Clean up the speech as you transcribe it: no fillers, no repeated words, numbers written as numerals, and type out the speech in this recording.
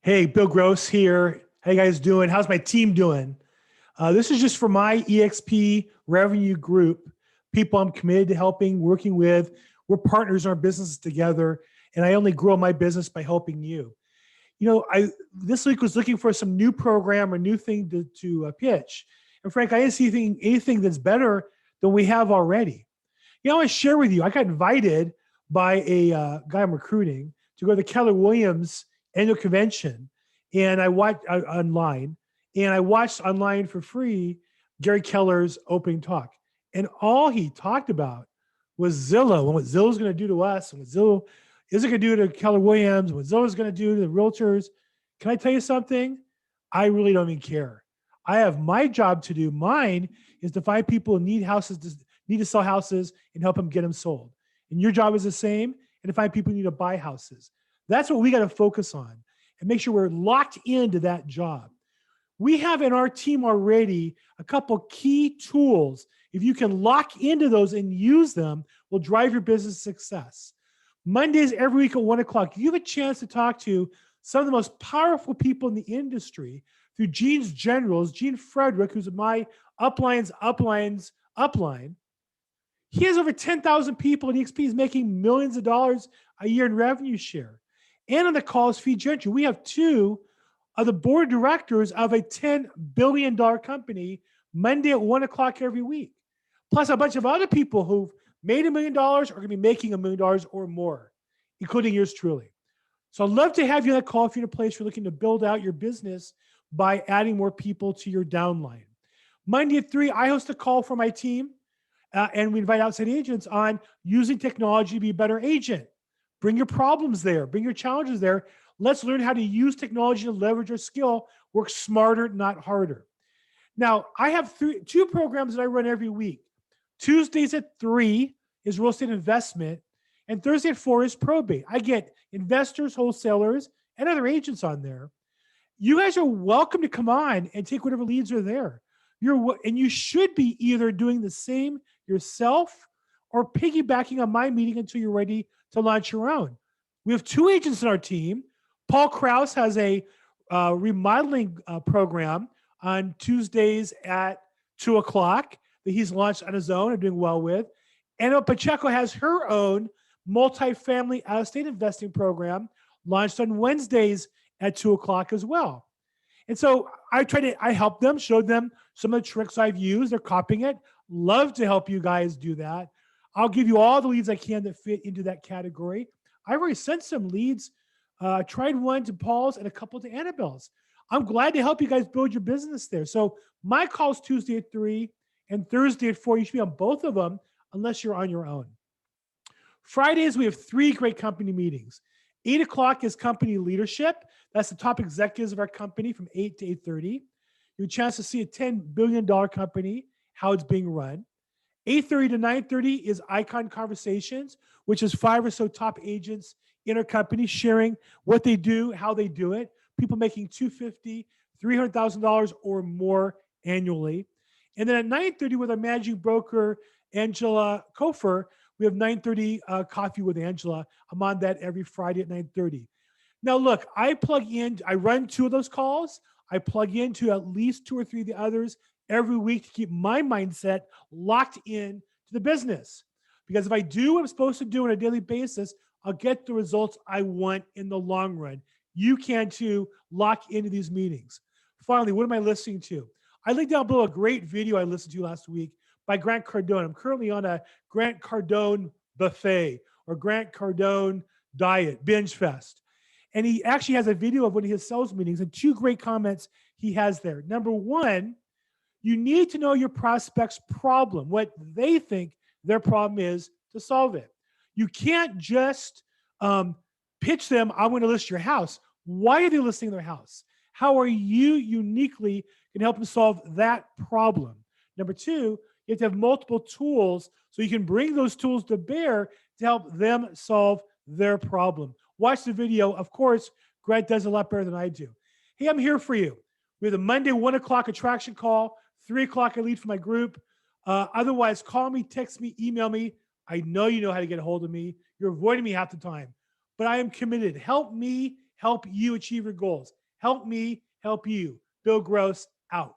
Hey, Bill Gross here. How you guys doing? How's my team doing? This is just for my eXp revenue group, people I'm committed to helping, working with. We're partners in our businesses together, and I only grow my business by helping you. I this week was looking for some new program or new thing to pitch. And Frank, I didn't see anything that's better than we have already. I want to share with you, I got invited by a guy I'm recruiting to go to the Keller Williams annual convention, and I watched online, and I watched online for free Gary Keller's opening talk, and all he talked about was Zillow and what Zillow's going to do to us, and what Zillow isn't going to do to Keller Williams, what Zillow's going to do to the realtors. Can I tell you something? I really don't even care. I have my job to do. Mine is to find people who need houses, need to sell houses, and help them get them sold. And your job is the same, and to find people who need to buy houses. That's what we got to focus on and make sure we're locked into that job. We have in our team already a couple key tools. If you can lock into those and use them, will drive your business success. Mondays every week at 1 o'clock, you have a chance to talk to some of the most powerful people in the industry through Gene's Generals, Gene Frederick, who's my upline. He has over 10,000 people, and eXp is making millions of dollars a year in revenue share. And on the call is Fee Gentry. We have two of the board of directors of a $10 billion company Monday at 1 o'clock every week. Plus a bunch of other people who've made $1 million or going to be making $1 million or more, including yours truly. So I'd love to have you on that call if you're in a place you're looking to build out your business by adding more people to your downline. Monday at 3, I host a call for my team, and we invite outside agents on using technology to be a better agent. Bring your problems there. Bring your challenges there. Let's learn how to use technology to leverage our skill, work smarter, not harder. Now, I have two programs that I run every week. Tuesdays at 3 is real estate investment, and Thursday at 4 is probate. I get investors, wholesalers, and other agents on there. You guys are welcome to come on and take whatever leads are there. And you should be either doing the same yourself or piggybacking on my meeting until you're ready to launch your own. We have two agents in our team. Paul Krause has a remodeling program on Tuesdays at 2 o'clock that he's launched on his own and doing well with. Anna Pacheco has her own multifamily out-of-state investing program launched on Wednesdays at 2 o'clock as well. And so I helped them, showed them some of the tricks I've used. They're copying it. Love to help you guys do that. I'll give you all the leads I can that fit into that category. I've already sent some leads. Tried one to Paul's and a couple to Annabelle's. I'm glad to help you guys build your business there. So my call's Tuesday at 3 and Thursday at 4. You should be on both of them unless you're on your own. Fridays, we have 3 great company meetings. 8 o'clock is company leadership. That's the top executives of our company from 8 to 8:30. You have a chance to see a $10 billion company, how it's being run. 8:30 to 9:30 is Icon Conversations, which is 5 or so top agents in our company sharing what they do, how they do it. People making $250,000, $300,000 or more annually. And then at 9:30 with our managing broker, Angela Kofer, we have 9:30 coffee with Angela. I'm on that every Friday at 9:30. Now, look, I run 2 of those calls. I plug into at least 2 or 3 of the others every week to keep my mindset locked in to the business. Because if I do what I'm supposed to do on a daily basis, I'll get the results I want in the long run. You can too, lock into these meetings. Finally, what am I listening to? I linked down below a great video I listened to last week by Grant Cardone. I'm currently on a Grant Cardone buffet or Grant Cardone diet, binge fest. And he actually has a video of one of his sales meetings and 2 great comments he has there. Number 1, you need to know your prospect's problem, what they think their problem is, to solve it. You can't just pitch them, I want to list your house. Why are they listing their house? How are you uniquely going to help them solve that problem? Number 2, you have to have multiple tools so you can bring those tools to bear to help them solve their problem. Watch the video. Of course, Grant does a lot better than I do. Hey, I'm here for you. We have a Monday 1 o'clock attraction call, 3 o'clock I lead for my group. Otherwise, call me, text me, email me. I know you know how to get a hold of me. You're avoiding me half the time, but I am committed. Help me help you achieve your goals. Help me help you. Bill Gross out.